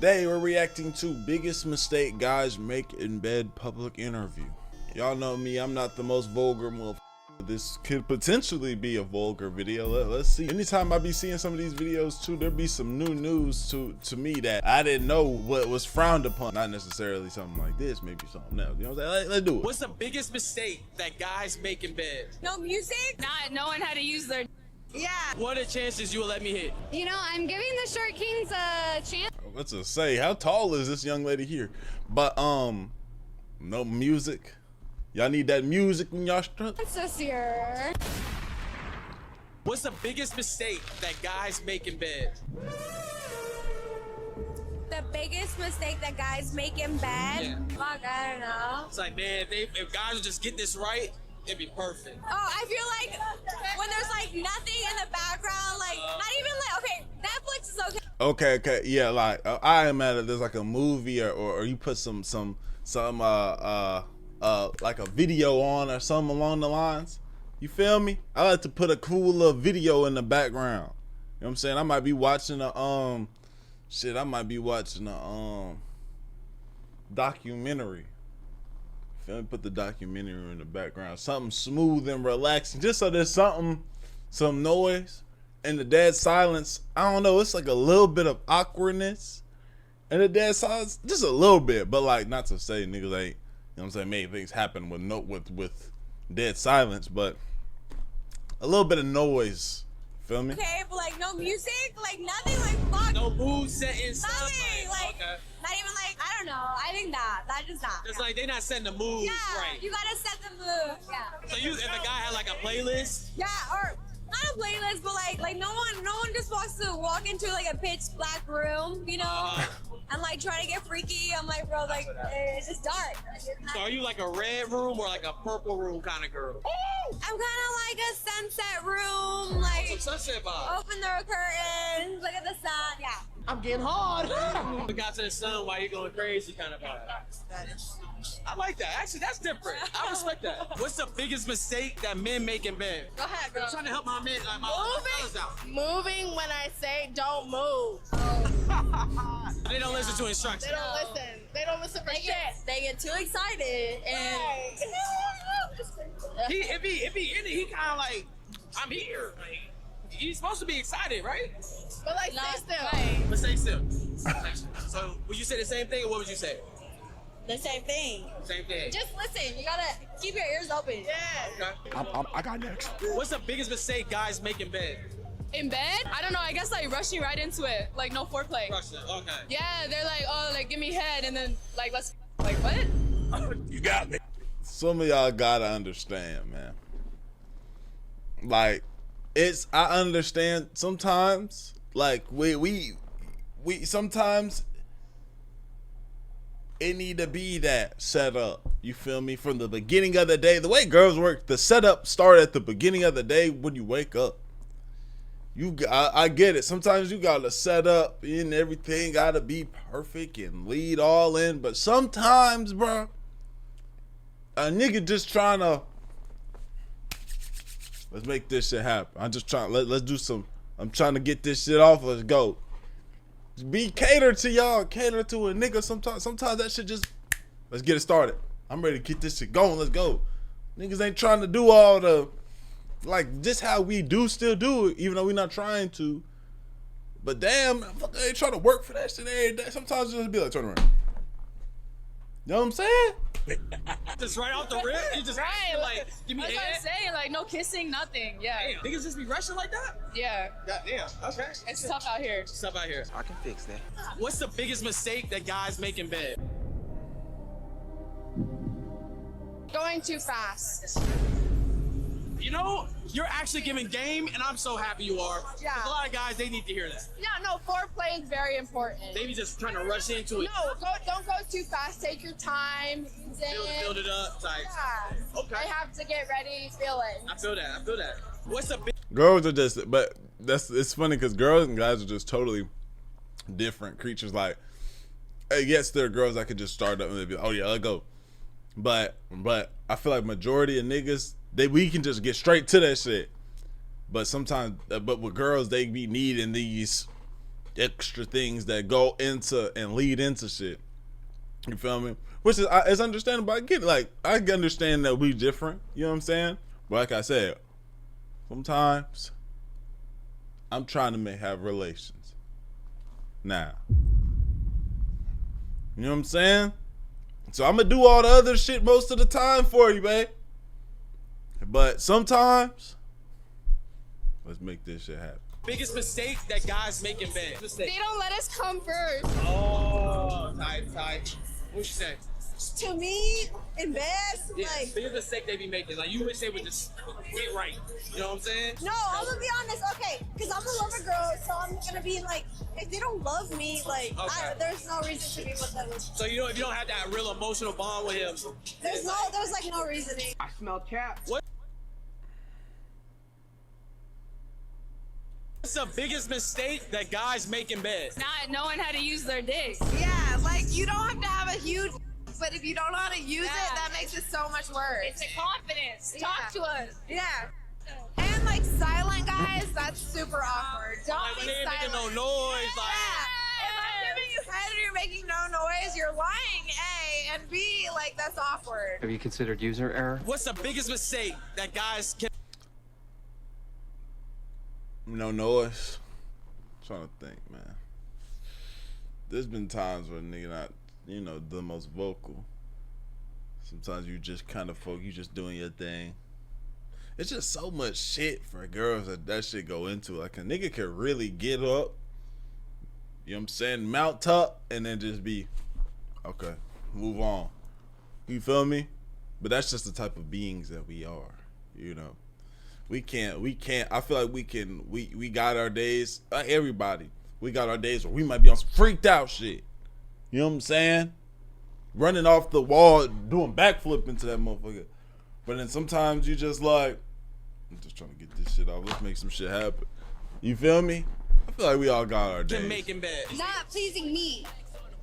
Today we're reacting to biggest mistake guys make in bed public interview. Y'all know me, I'm not the most vulgar motherfucker. This could potentially be a vulgar video. Let's see. Anytime I be seeing some of these videos too, there be some new news to me that I didn't know what was frowned upon. Not necessarily something like this, maybe something else. You know what I'm saying? Let's do it. What's the biggest mistake that guys make in bed? No music? Not knowing how to use their. Yeah. What are the chances you will let me hit? You know, I'm giving the short kings a chance. What's to say? How tall is this young lady here? But no music. Y'all need that music when y'all struck. This year. What's the biggest mistake that guys make in bed? The biggest mistake that guys make in bed? Yeah. Fuck, I don't know. It's like, man, if guys would just get this right, it'd be perfect. Oh, I feel like when there's like nothing in the background, like not even like, okay, Netflix is okay. Okay, yeah, like I imagine there's like a movie or you put some like a video on or something along the lines. You feel me? I like to put a cool little video in the background. You know what I'm saying? I might be watching a I might be watching a documentary. Feel me? Put the documentary in the background. Something smooth and relaxing. Just so there's some noise. And the dead silence, I don't know, it's like a little bit of awkwardness. And the dead silence, just a little bit. But like, not to say niggas ain't, you know what I'm saying, made things happen with dead silence, but a little bit of noise. Feel me? Okay, but like no music, like nothing, like fuck. No mood setting stuff. Nothing, like okay. not even like, I don't know. I think that just not. It's like they not setting the mood Yeah, right. you gotta set the mood. Yeah. So if a guy had like a playlist, Yeah, or not a playlist, but like no one just wants to walk into like a pitch black room, you know, and like try to get freaky. I'm like, bro, like it's just dark. so are you like a red room or like a purple room kind of girl? I'm kind of like a sunset room, like Some sunset vibe. open the curtains, look at the sun. Yeah. I'm getting hard. We got to the sun while you're going crazy kind of vibe. I like that. Actually, that's different. I respect that. What's the biggest mistake that men make in bed? Go ahead, girl. I'm trying to help my men, my fellas out. Moving when I say don't move. They don't listen to instructions. They don't listen. They don't listen for shit. They get too excited and If he in it, he kind of like, I'm here. Like, he's supposed to be excited, right? But like, stay still. But stay still. So, would you say the same thing, or what would you say? the same thing. Same thing. Just listen. You gotta keep your ears open. Yeah. Okay. I got next. What's the biggest mistake guys make in bed? In bed? I don't know. I guess like rushing right into it. Like no foreplay. Russia. Okay. Yeah, they're like, oh, like give me head, and then like let's like what? You got me. Some of y'all gotta understand, man. Like, I understand sometimes, like we sometimes it need to be that set up. You feel me? From the beginning of the day, the way girls work, the setup start at the beginning of the day when you wake up. I get it. Sometimes you gotta set up and everything gotta be perfect and lead all in, but sometimes, bro, a nigga just trying to let's make this shit happen. I'm just trying. Let's do some. I'm trying to get this shit off. Let's go. Be catered to y'all. Cater to a nigga. Sometimes that shit just. Let's get it started. I'm ready to get this shit going. Let's go. Niggas ain't trying to do all the like just how we still do it, even though we not trying to. But damn, fuck, they trying to work for that shit every day. Sometimes just be like, turn around. You know what I'm saying? Just right off the rip, you just Right, like give me That's what I'm head. saying. Like no kissing, nothing. Yeah, Damn, niggas just be rushing like that? yeah. God damn. Okay. It's tough out here. Stuff out here. I can fix that. What's the biggest mistake that guys make in bed? Going too fast. You know, you're actually giving game, and I'm so happy you are. Yeah. 'Cause a lot of guys, they need to hear that. Yeah, no, foreplay is very important. They be just trying to rush into it. No, don't go too fast. Take your time. Ease Build in. it up. Like, Yeah. okay. They have to get ready, feel it. I feel that. What's the big Girls are just, but it's funny because girls and guys are just totally different creatures. Like, yes, there are girls that could just start up and they'd be like, oh yeah, let's go. But I feel like majority of niggas, we can just get straight to that shit. But sometimes, but with girls, they be needing these extra things that go into and lead into shit. You feel me? Which is it's understandable. I get like I understand that we different. You know what I'm saying? But like I said, sometimes I'm trying to have relations. Now, you know what I'm saying? So I'm gonna do all the other shit most of the time for you, babe. But sometimes, let's make this shit happen. Biggest mistake that guys make in bed. They don't let us come first. Oh, tight. What you say? To me, in bed, Yeah, like, biggest mistake they be making. Like you wish they would just get right. You know what I'm saying? no, I'm gonna be honest, okay, because I'm a lover girl, so I'm gonna be like, if they don't love me, like, Okay. there's no reason to be with them. So you know if you don't have that real emotional bond with him. There's like no reasoning. I smell cat. What's the biggest mistake that guys make in bed? Not knowing how to use their dick. Yeah, like you don't have to have a huge, but if you don't know how to use it, Yeah. that makes it so much worse. It's a confidence. Talk to us. Yeah. And like silent guys, that's super awkward. Don't Like when be they ain't making silent. no noise, Yeah. If I'm giving you head and you're making no noise, you're lying, A, and B, like that's awkward. Have you considered user error? What's the biggest mistake that guys can? No noise. I'm trying to think, man. There's been times where nigga not, the most vocal. Sometimes you just kind of you just doing your thing. It's just so much shit for girls that shit go into. Like a nigga can really get up, you know what I'm saying, mount up, and then just be, okay, move on. You feel me? But that's just the type of beings that we are, We can't, I feel like we got our days, everybody, we got our days where we might be on some freaked out shit. You know what I'm saying? Running off the wall, doing backflip into that motherfucker. But then sometimes you just like, I'm just trying to get this shit off. Let's make some shit happen. You feel me? I feel like we all got our days. Can make in bed. Not pleasing me.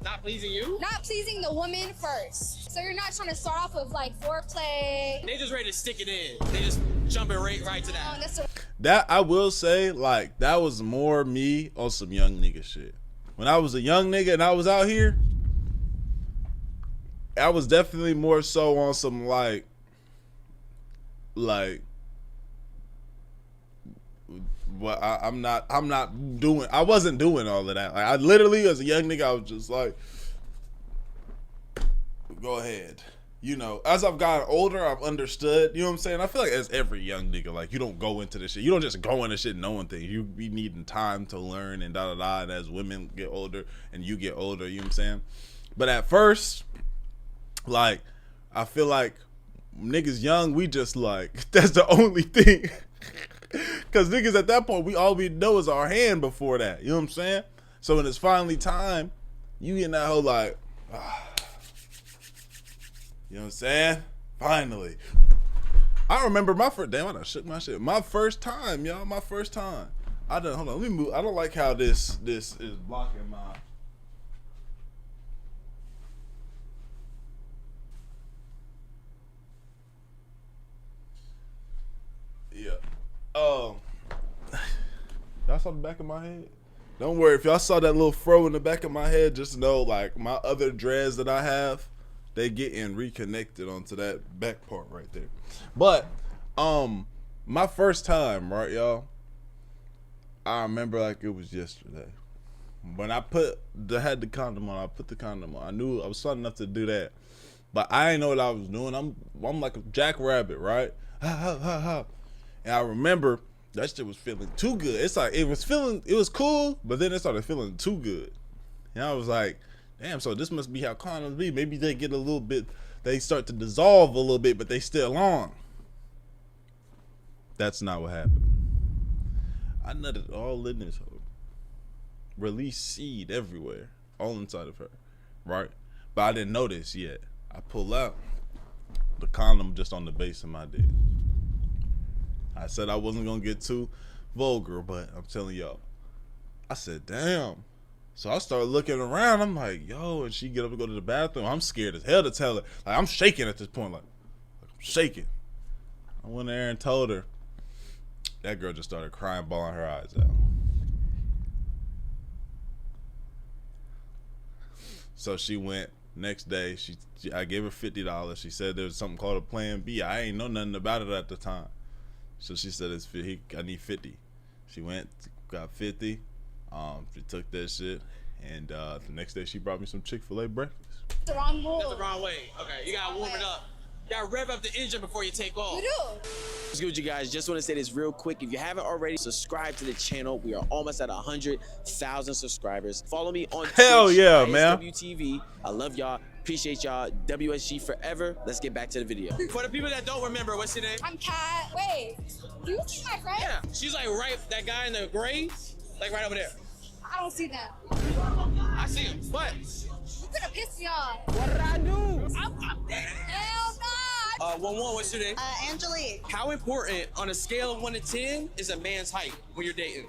Not pleasing you? Not pleasing the woman first. So you're not trying to start off with like foreplay. They just ready to stick it in. They just jumping right to that. That I will say, like, that was more me on some young nigga shit. When I was a young nigga and I was out here, I was definitely more so on some like well, I wasn't doing all of that. Like I literally as a young nigga, I was just like, go ahead. As I've gotten older, I've understood, you know what I'm saying? I feel like as every young nigga, like you don't go into this shit. You don't just go into shit knowing things. You be needing time to learn and da-da-da. And as women get older and you get older, you know what I'm saying? But at first, like, I feel like niggas young, we just like, that's the only thing. Cause niggas at that point, all we know is our hand before that. You know what I'm saying? So when it's finally time, you get that whole like, you know what I'm saying? Finally. I remember my first, damn, I done shook my shit. My first time, y'all, my first time. Hold on, let me move. I don't like how this is blocking my. Yeah. Y'all saw the back of my head? Don't worry, if y'all saw that little fro in the back of my head, just know like my other dreads that I have, they getting reconnected onto that back part right there. But my first time, right, y'all, I remember like it was yesterday. When I had the condom on, I put the condom on. I knew I was smart enough to do that. But I didn't know what I was doing. I'm like a jackrabbit, right? And I remember that shit was feeling too good. It's like it was cool, but then it started feeling too good. And I was like, damn, so this must be how condoms be. Maybe they get a little bit, they start to dissolve a little bit, but they still on. That's not what happened. I nutted all in this hoe. Released seed everywhere, all inside of her, right? But I didn't know this yet. I pull out the condom just on the base of my dick. I said I wasn't gonna get too vulgar, but I'm telling y'all, I said, damn. So I started looking around. I'm like, yo, and she get up and go to the bathroom. I'm scared as hell to tell her. Like I'm shaking at this point, like I'm shaking. I went there and told her. That girl just started crying, bawling her eyes out. So she went. Next day, I gave her $50. She said there was something called a Plan B. I ain't know nothing about it at the time. So she said I need 50. She went, got 50. She took that shit, and the next day she brought me some Chick-fil-A breakfast. The wrong move. That's the wrong way. Okay, you gotta warm it up. You gotta rev up the engine before you take off. You do. What's good, you guys? Just want to say this real quick. If you haven't already, subscribe to the channel. We are almost at 100,000 subscribers. Follow me on Hell Twitch, yeah, man. ISWTV. I love y'all. Appreciate y'all. WSG forever. Let's get back to the video. For the people that don't remember, what's your name? I'm Kat. Wait, do you see my friend? Yeah, she's like right. That guy in the gray, like right over there. I don't see them. I see him. What? You could have pissed me off. What did I do? I'm dead. Hell no. 1-1. What's your name? Angelique. How important on a scale of 1 to 10 is a man's height when you're dating?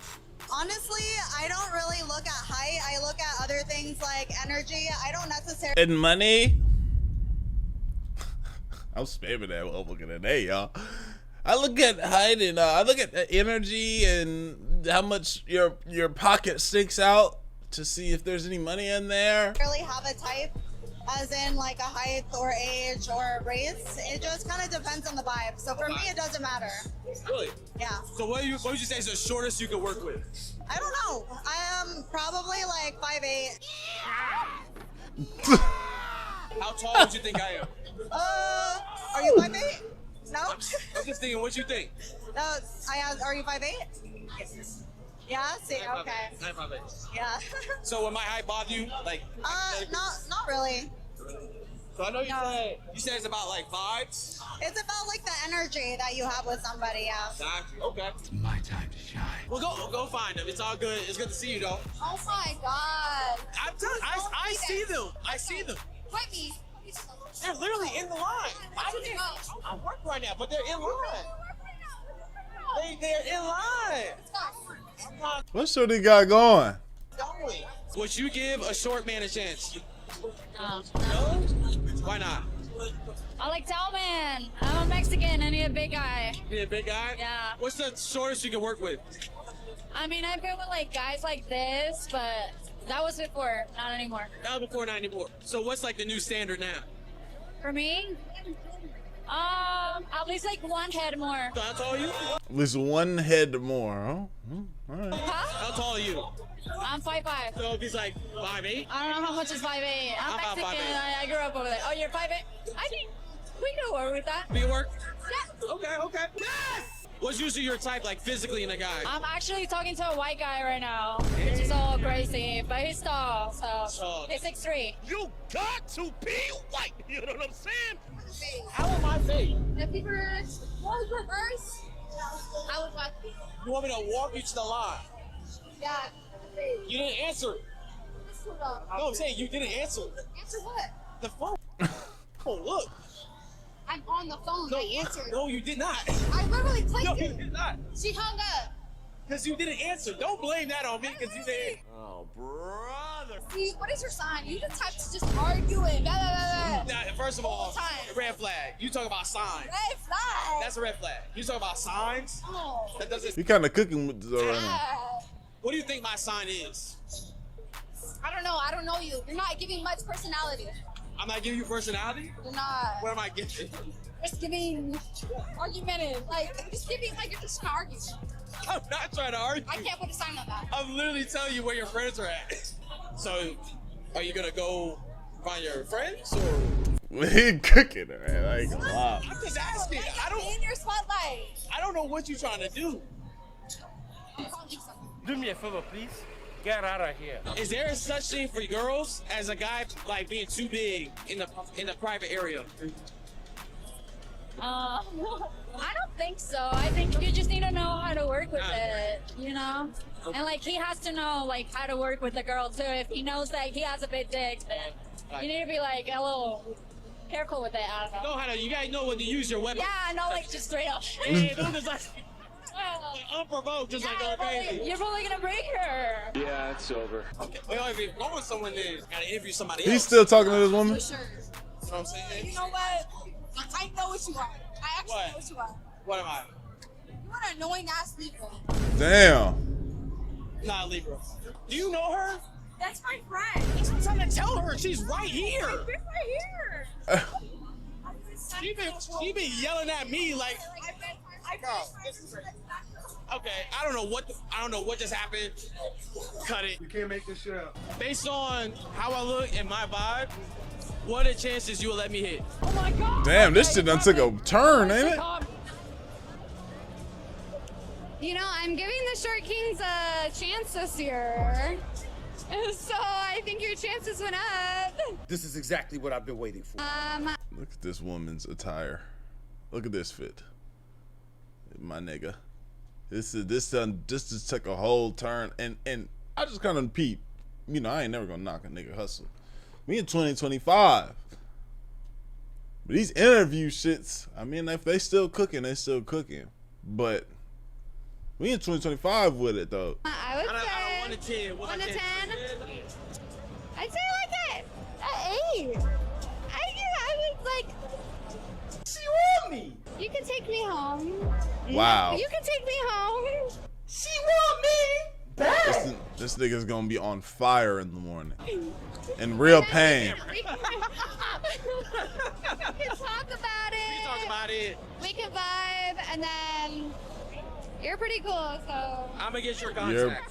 Honestly, I don't really look at height. I look at other things like energy. I don't necessarily. And money. I'm spamming that motherfucker today, y'all. I look at height and I look at the energy and how much your pocket sticks out to see if there's any money in there. Really have a type, as in like a height or age or race. It just kind of depends on the vibe. So for me, it doesn't matter. Really? Yeah. So what would you say is the shortest you could work with? I don't know. I am probably like 5'8". How tall would you think I am? Are you 5'8"? No. I'm just thinking, what you think? I asked, are you 5'8"? Yeah. See. Okay. I'm 5'8". Yeah. So would my height bother you? Like? Not really. So I know you said it's about like vibes. It's about like the energy that you have with somebody. Yeah. Okay. My time to shine. Well, go find them. It's all good. It's good to see you though. Oh my god. I'm telling. I see them. I see them. Wait me. They're literally in the line. I'm working right now, but they're in line. They're in line. What's what he got going? Would you give a short man a chance? No. Why not? I like tall man. I'm a Mexican. I need a big guy. You need a big guy? Yeah. What's the shortest you can work with? I mean, I've been with like guys like this, but that was before, not anymore. That was before, not anymore. So what's like the new standard now? For me, at least like one head more. So how tall are you? At least one head more, huh? All right. Huh? How tall are you? I'm 5'5". So if he's like 5'8"? I don't know how much is 5'8". I'm about Mexican. 5'8". I grew up over there. Oh, you're 5'8"? I think we can work with that. Be work? Yeah. Okay. Yes! What's usually your type, like physically in a guy? I'm actually talking to a white guy right now, which is all crazy, but he's tall, so he's 6'3". You got to be white. You know what I'm saying? How am I fake? If you were, what was reverse? I would watch you. You want me to walk you to the line? Yeah. You didn't answer. No, I'm saying you didn't answer. Answer what? The phone. Oh, look. I'm on the phone. No, I answered. No, you did not. I literally clicked No, you it. did not. She hung up. Because you didn't answer. Don't blame that on me because you didn't. Oh, brother. See, what is your sign? You the type to just arguing. Blah, blah, blah, blah. Now, first of all, Time. red flag. You talk about signs. Red flag. That's a red flag. You talk about signs. No. That doesn't. You kind of cooking with this right now. Yeah. What do you think my sign is? I don't know. I don't know you. You're not giving much personality. I'm not giving you personality. You're not. What am I giving? Just giving argumentative. Like, just giving like you're just trying to argue. I'm not trying to argue. I can't put a sign on that. I'm literally telling you where your friends are at. So, are you gonna go find your friends or? He cooking, man. I ain't gonna lie. I'm just asking. In your spotlight. I don't know what you're trying to do. I'm calling you something. Do me a favor, please. Get out of here. Is there a such thing for girls as a guy like being too big in the private area? I don't think so. I think you just need to know how to work with it, you know? And like he has to know like how to work with the girl too. If he knows that he has a big dick, then you need to be like a little careful with it. I don't know. Know how to? You guys know when to use your weapon. Yeah, no, like just straight up. Hey, don't just like unprovoked, just like Yeah, going crazy. you're probably gonna break her. Yeah, it's over. Okay. Well, if you're going with someone, then you gotta interview somebody else. He's still talking to this woman? For sure. You know what I'm saying? You know what? I know what you are. I actually What? know what you are. What am I? You're an annoying ass Libra. Damn. Not Libra. Do you know her? That's my friend. That's what I'm trying to tell her. She's right here. She's right here. She been yelling at me like, okay, I don't know what just happened. Cut it. You can't make this shit up. Based on how I look and my vibe, what are the chances you will let me hit? Oh my God. Damn, this shit done took a turn, ain't it? You know, I'm giving the Short Kings a chance this year. So I think your chances went up. This is exactly what I've been waiting for. Look at this woman's attire. Look at this fit. My nigga. This just took a whole turn, and I just kind of peep. You know, I ain't never gonna knock a nigga hustle. We in 2025. But these interview shits, I mean, if they still cooking, they still cooking. But we in 2025 with it though. I would say 1 to 10. 1 to 10. I'd say like an 8. I would like. She want me. You can take me home. Wow. You can take me home. She want me. This nigga's gonna be on fire in the morning. In real pain. We can talk about it. We talk about it. We can vibe, and then you're pretty cool, so. I'm gonna get your contact,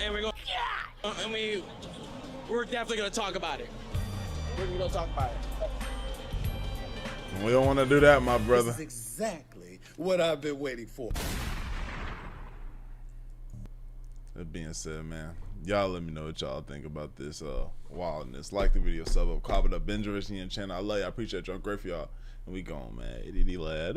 and we're gonna, and we're definitely gonna talk about it. We're gonna talk about it. We don't want to do that, my brother. This is exactly what I've been waiting for. That being said, man, y'all let me know what y'all think about this wildness. Like the video, sub up, comment up, binge the channel. I love y'all. I appreciate y'all. I'm great for y'all. And we gone, man. ADD lad.